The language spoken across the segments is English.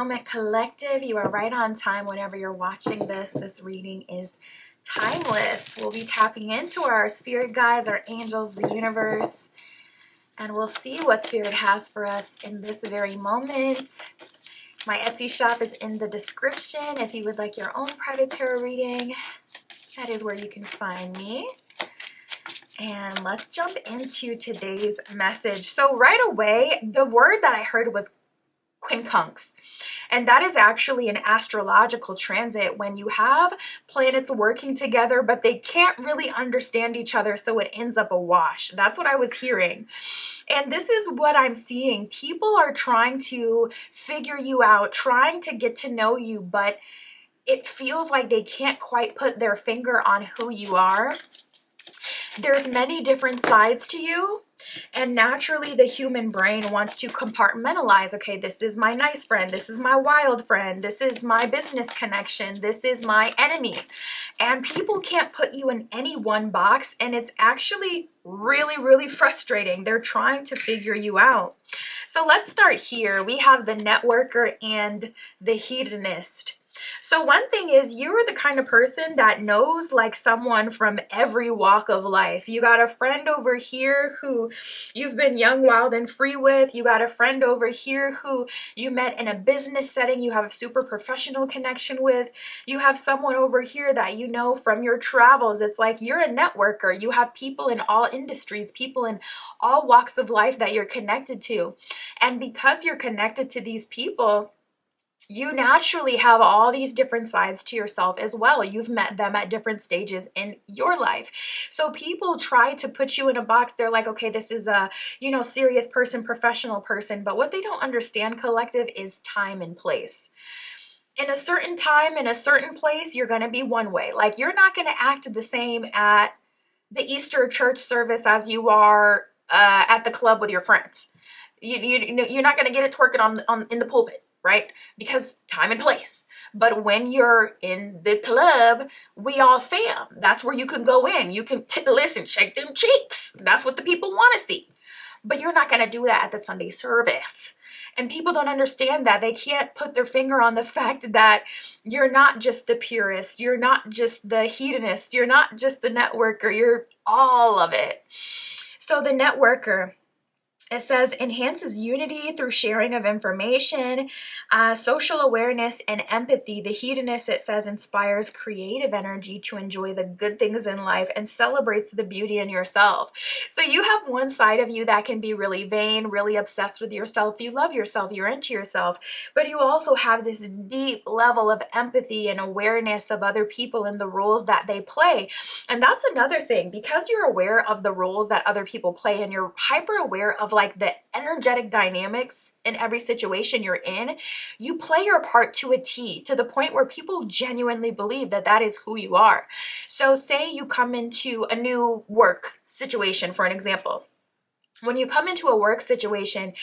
Moment Collective. You are right on time whenever you're watching this. This reading is timeless. We'll be tapping into our spirit guides, our angels, the universe, and we'll see what spirit has for us in this very moment. My Etsy shop is in the description. If you would like your own private tarot reading, that is where you can find me. And let's jump into today's message. So right away, the word that I heard was quincunx. And that is actually an astrological transit when you have planets working together, but they can't really understand each other, so it ends up a wash. That's what I was hearing. And this is what I'm seeing. People are trying to figure you out, trying to get to know you, but it feels like they can't quite put their finger on who you are. There's many different sides to you. And naturally, the human brain wants to compartmentalize. Okay, this is my nice friend. This is my wild friend. This is my business connection. This is my enemy. And people can't put you in any one box. And it's actually really, really frustrating. They're trying to figure you out. So let's start here. We have the networker and the hedonist. So one thing is, you're the kind of person that knows like someone from every walk of life. You got a friend over here who you've been young, wild, and free with. You got a friend over here who you met in a business setting. You have a super professional connection with. You have someone over here that you know from your travels. It's like you're a networker. You have people in all industries, people in all walks of life that you're connected to. And because you're connected to these people, you naturally have all these different sides to yourself as well. You've met them at different stages in your life. So people try to put you in a box. They're like, okay, this is a, serious person, professional person. But what they don't understand, collective, is time and place. In a certain time, in a certain place, you're going to be one way. Like, you're not going to act the same at the Easter church service as you are at the club with your friends. You're not going to get it twerking in the pulpit. Right? Because time and place. But when you're in the club, we all fam. That's where you can go in. You can listen, shake them cheeks. That's what the people want to see. But you're not going to do that at the Sunday service. And people don't understand that. They can't put their finger on the fact that you're not just the purist. You're not just the hedonist. You're not just the networker. You're all of it. So the networker, it says, enhances unity through sharing of information, social awareness, and empathy. The hedonist, it says, inspires creative energy to enjoy the good things in life and celebrates the beauty in yourself. So you have one side of you that can be really vain, really obsessed with yourself. You love yourself, you're into yourself, but you also have this deep level of empathy and awareness of other people and the roles that they play. And that's another thing, because you're aware of the roles that other people play and you're hyper aware of like the energetic dynamics in every situation you're in, you play your part to a T, to the point where people genuinely believe that that is who you are. So say you come into a new work situation, for an example. When you come into a work situation,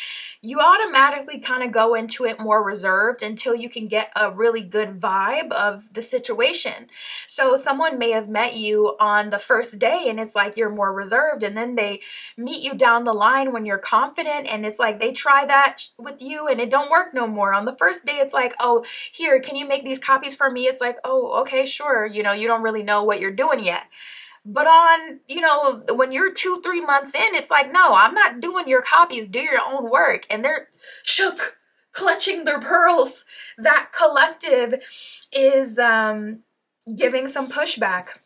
you automatically kind of go into it more reserved until you can get a really good vibe of the situation. So someone may have met you on the first day and it's like you're more reserved, and then they meet you down the line when you're confident, and it's like they try that with you and it don't work no more. On the first day, it's like, oh, here, can you make these copies for me? It's like, oh, okay, sure. You don't really know what you're doing yet. But on, when you're 2-3 months in, it's like, no, I'm not doing your copies. Do your own work. And they're shook, clutching their pearls. That collective is giving some pushback.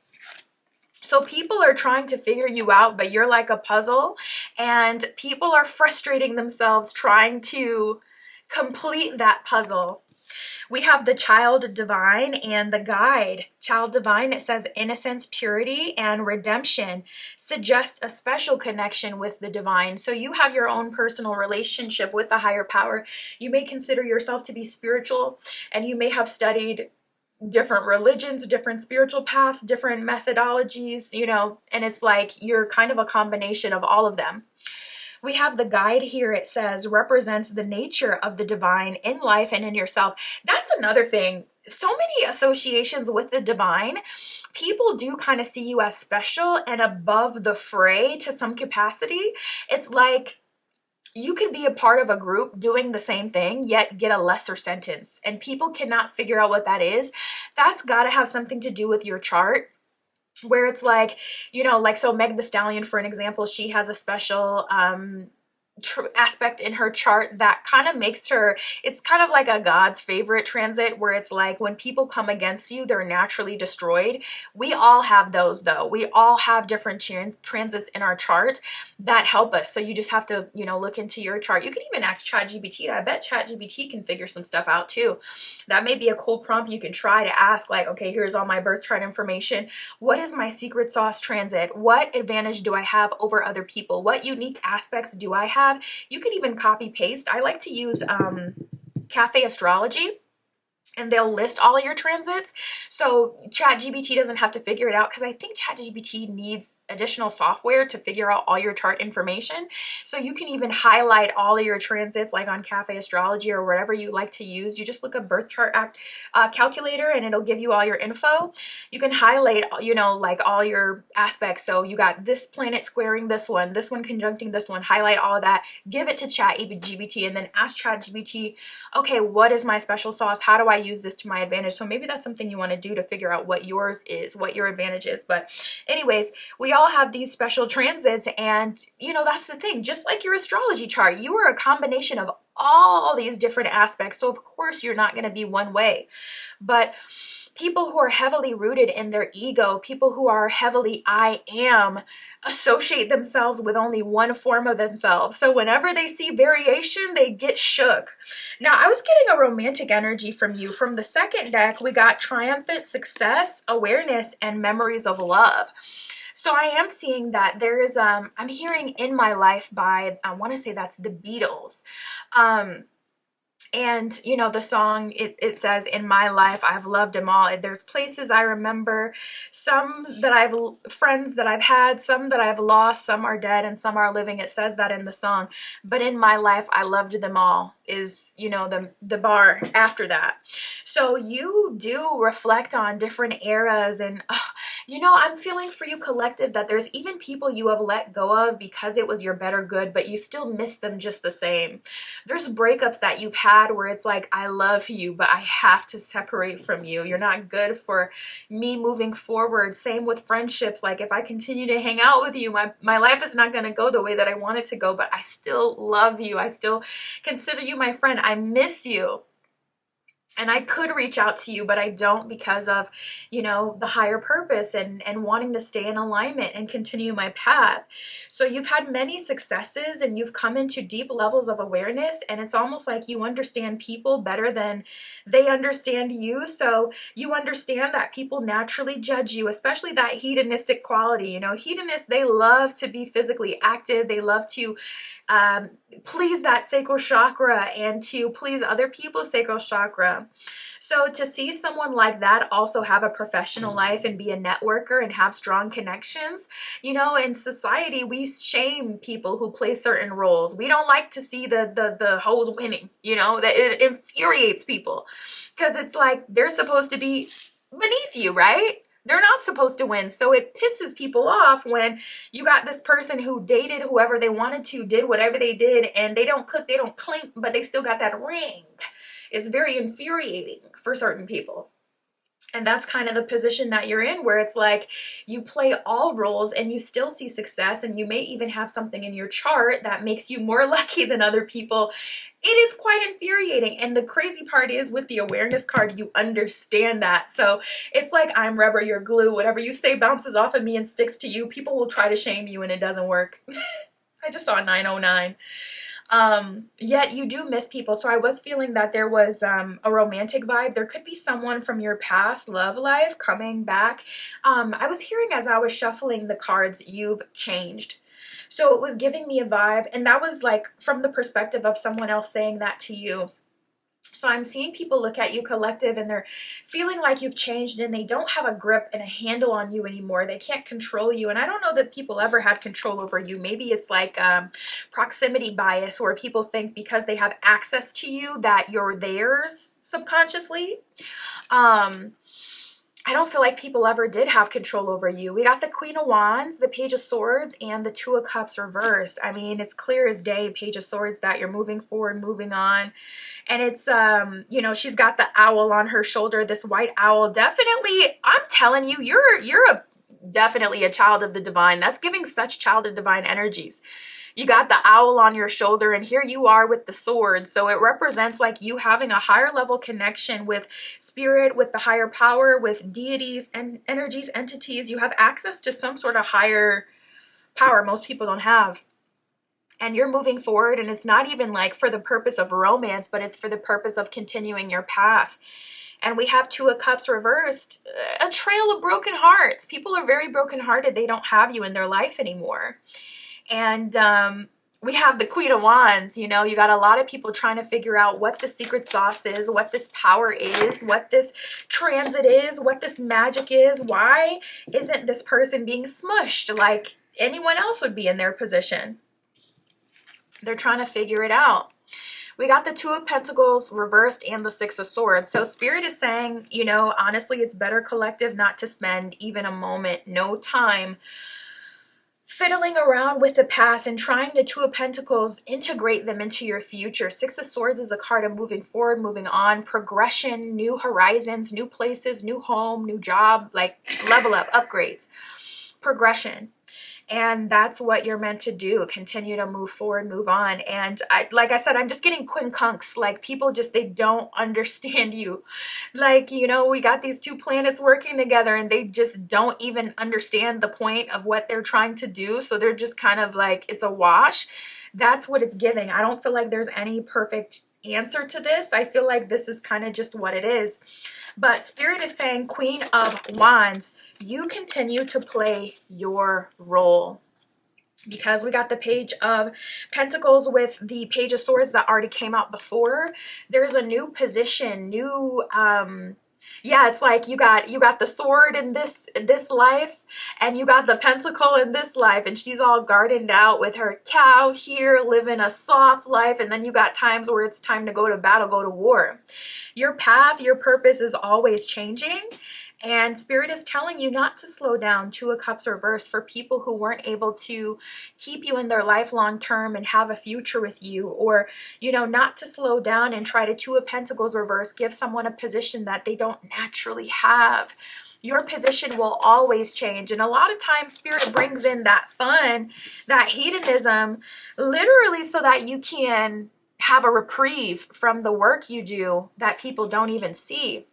So people are trying to figure you out, but you're like a puzzle. And people are frustrating themselves trying to complete that puzzle. We have the child divine and the guide. Child divine, it says innocence, purity, and redemption suggest a special connection with the divine. So you have your own personal relationship with the higher power. You may consider yourself to be spiritual, and you may have studied different religions, different spiritual paths, different methodologies, and it's like you're kind of a combination of all of them. We have the guide here. It says represents the nature of the divine in life and in yourself. That's another thing. So many associations with the divine. People do kind of see you as special and above the fray to some capacity. It's like you could be a part of a group doing the same thing, yet get a lesser sentence, and people cannot figure out what that is. That's got to have something to do with your chart, where it's like, you know, like, so Meg the Stallion, for an example, she has a special aspect in her chart that kind of makes her, it's kind of like a God's favorite transit, where it's like when people come against you, they're naturally destroyed. We all have those, though. We all have different transits in our charts that help us. So you just have to, you know, look into your chart. You can even ask ChatGPT. I bet ChatGPT can figure some stuff out too. That may be a cool prompt you can try to ask, like, okay, here's all my birth chart information. What is my secret sauce transit? What advantage do I have over other people? What unique aspects do I have? You can even copy paste. I like to use Cafe Astrology, and they'll list all of your transits. So ChatGPT doesn't have to figure it out, because I think ChatGPT needs additional software to figure out all your chart information. So you can even highlight all of your transits, like on Cafe Astrology or whatever you like to use. You just look up birth chart calculator, and it'll give you all your info. You can highlight, you know, like all your aspects. So you got this planet squaring this one conjuncting this one, highlight all of that, give it to ChatGPT, and then ask ChatGPT, okay, what is my special sauce? How do I use this to my advantage? So maybe that's something you want to do to figure out what yours is, what your advantage is. But anyways, we all have these special transits, and you know, that's the thing. Just like your astrology chart, you are a combination of all these different aspects. So of course you're not going to be one way. But people who are heavily rooted in their ego, people who are heavily I am, associate themselves with only one form of themselves. So whenever they see variation, they get shook. Now, I was getting a romantic energy from you. From the second deck, we got triumphant success, awareness, and memories of love. So I am seeing that there is, I'm hearing In My Life by, I want to say that's the Beatles. And you know, the song, it says, in my life I've loved them all. There's places I remember, some that friends that I've had, some that I've lost, some are dead and some are living. It says that in the song. But in my life I loved them all is, you know, the bar after that. So you do reflect on different eras, and you know, I'm feeling for you, collective, that there's even people you have let go of because it was your better good, but you still miss them just the same. There's breakups that you've had where it's like, I love you, but I have to separate from you. You're not good for me moving forward. Same with friendships. Like, if I continue to hang out with you, my life is not going to go the way that I want it to go, but I still love you. I still consider you my friend. I miss you. And I could reach out to you, but I don't, because of, you know, the higher purpose and wanting to stay in alignment and continue my path. So you've had many successes and you've come into deep levels of awareness, and it's almost like you understand people better than they understand you. So you understand that people naturally judge you, especially that hedonistic quality. You know, hedonists, they love to be physically active. They love to please that sacral chakra and to please other people's sacral chakra. So to see someone like that also have a professional life and be a networker and have strong connections, you know, in society, we shame people who play certain roles. We don't like to see the hoes winning, you know, that it infuriates people, because it's like they're supposed to be beneath you, right? They're not supposed to win. So it pisses people off when you got this person who dated whoever they wanted to, did whatever they did, and they don't cook, they don't clean, but they still got that ring. It's very infuriating for certain people. And that's kind of the position that you're in, where it's like you play all roles and you still see success, and you may even have something in your chart that makes you more lucky than other people. It is quite infuriating. And the crazy part is, with the awareness card, you understand that. So it's like, I'm rubber, you're glue. Whatever you say bounces off of me and sticks to you. People will try to shame you and it doesn't work. I just saw 909. Yet you do miss people. So I was feeling that there was a romantic vibe. There could be someone from your past love life coming back. I was hearing, as I was shuffling the cards, you've changed. So it was giving me a vibe, and that was like from the perspective of someone else saying that to you. So I'm seeing people look at you, collective, and they're feeling like you've changed and they don't have a grip and a handle on you anymore. They can't control you. And I don't know that people ever had control over you. Maybe it's like proximity bias, where people think because they have access to you that you're theirs subconsciously. I don't feel like people ever did have control over you. We got the Queen of Wands, the Page of Swords, and the Two of Cups reversed. I mean, it's clear as day, Page of Swords, that you're moving forward, moving on. And it's, you know, she's got the owl on her shoulder, this white owl. Definitely, I'm telling you, definitely a child of the divine. That's giving such child of divine energies. You got the owl on your shoulder, and here you are with the sword. So it represents like you having a higher level connection with spirit, with the higher power, with deities and energies, entities. You have access to some sort of higher power most people don't have. And you're moving forward, and it's not even like for the purpose of romance, but it's for the purpose of continuing your path. And we have Two of Cups reversed, a trail of broken hearts. People are very brokenhearted. They don't have you in their life anymore. And we have the Queen of Wands. You know, you got a lot of people trying to figure out what the secret sauce is, what this power is, what this transit is, what this magic is. Why isn't this person being smushed like anyone else would be in their position? They're trying to figure it out. We got the Two of Pentacles reversed and the Six of Swords. So Spirit is saying, you know, honestly, it's better, collective, not to spend even a moment, no time fiddling around with the past and trying the Two of Pentacles, integrate them into your future. Six of Swords is a card of moving forward, moving on, progression, new horizons, new places, new home, new job, like level up, upgrades, progression. And that's what you're meant to do. Continue to move forward, move on. And like I said, I'm just getting quincunx. Like people just, they don't understand you. Like, you know, we got these two planets working together and they just don't even understand the point of what they're trying to do. So they're just kind of like, it's a wash. That's what it's giving. I don't feel like there's any perfect answer to this. I feel like this is kind of just what it is. But Spirit is saying, Queen of Wands, you continue to play your role. Because we got the Page of Pentacles with the Page of Swords that already came out before. There's a new position, new yeah, it's like you got the sword in this life, and you got the pentacle in this life, and she's all gardened out with her cow here, living a soft life, and then you got times where it's time to go to battle, go to war. Your path, your purpose is always changing. And Spirit is telling you not to slow down. Two of Cups reversed for people who weren't able to keep you in their life long term and have a future with you. Or, you know, not to slow down and try to Two of Pentacles reverse, give someone a position that they don't naturally have. Your position will always change. And a lot of times Spirit brings in that fun, that hedonism, literally so that you can have a reprieve from the work you do that people don't even see.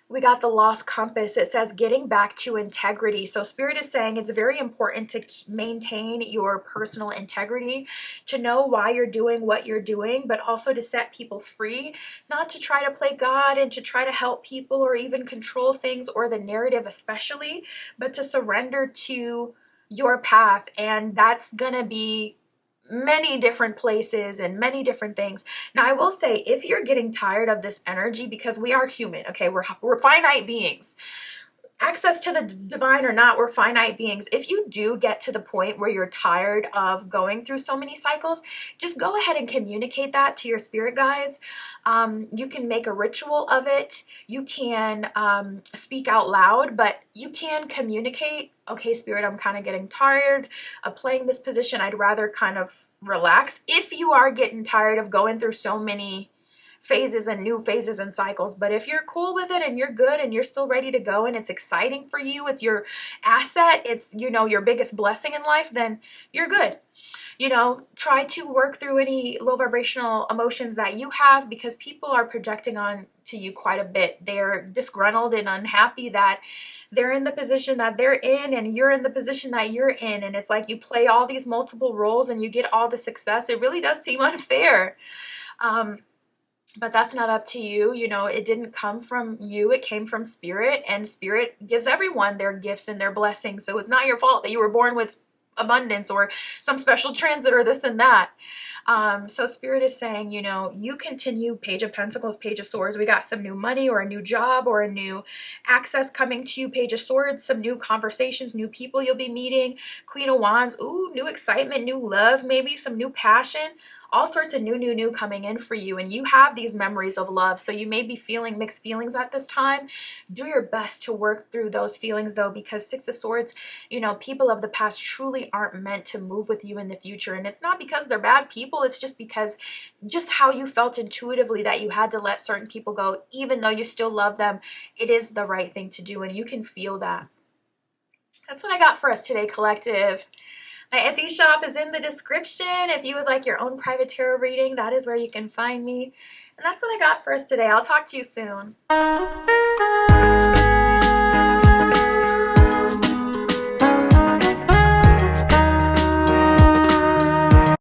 We got the Lost Compass. It says getting back to integrity. So Spirit is saying it's very important to maintain your personal integrity, to know why you're doing what you're doing, but also to set people free, not to try to play God and to try to help people or even control things or the narrative especially, but to surrender to your path. And that's gonna be many different places and many different things. Now, I will say, if you're getting tired of this energy, because we are human, okay, we're finite beings, access to the divine or not, we're finite beings. If you do get to the point where you're tired of going through so many cycles, just go ahead and communicate that to your spirit guides. You can make a ritual of it. You can speak out loud, but you can communicate, okay, Spirit, I'm kind of getting tired of playing this position. I'd rather kind of relax. If you are getting tired of going through so many phases and new phases and cycles. But if you're cool with it and you're good and you're still ready to go and it's exciting for you, it's your asset, it's, you know, your biggest blessing in life, then you're good. You know, try to work through any low vibrational emotions that you have, because people are projecting on to you quite a bit. They're disgruntled and unhappy that they're in the position that they're in and you're in the position that you're in. And it's like you play all these multiple roles and you get all the success. It really does seem unfair. But that's not up to you. You know, it didn't come from you. It came from Spirit, and Spirit gives everyone their gifts and their blessings. So it's not your fault that you were born with abundance or some special transit or this and that. So Spirit is saying, you know, you continue. Page of Pentacles, Page of Swords. We got some new money or a new job or a new access coming to you. Page of Swords, some new conversations, new people you'll be meeting. Queen of Wands, ooh, new excitement, new love, maybe some new passion. all sorts of new coming in for you, and you have these memories of love. So you may be feeling mixed feelings at this time. Do your best to work through those feelings though, because Six of Swords, people of the past truly aren't meant to move with you in the future. And it's not because they're bad people, it's just because just how you felt intuitively that you had to let certain people go, even though you still love them. It is the right thing to do, and you can feel that. That's what I got for us today, collective. My Etsy shop is in the description. If you would like your own private tarot reading, that is where you can find me. And that's what I got for us today. I'll talk to you soon.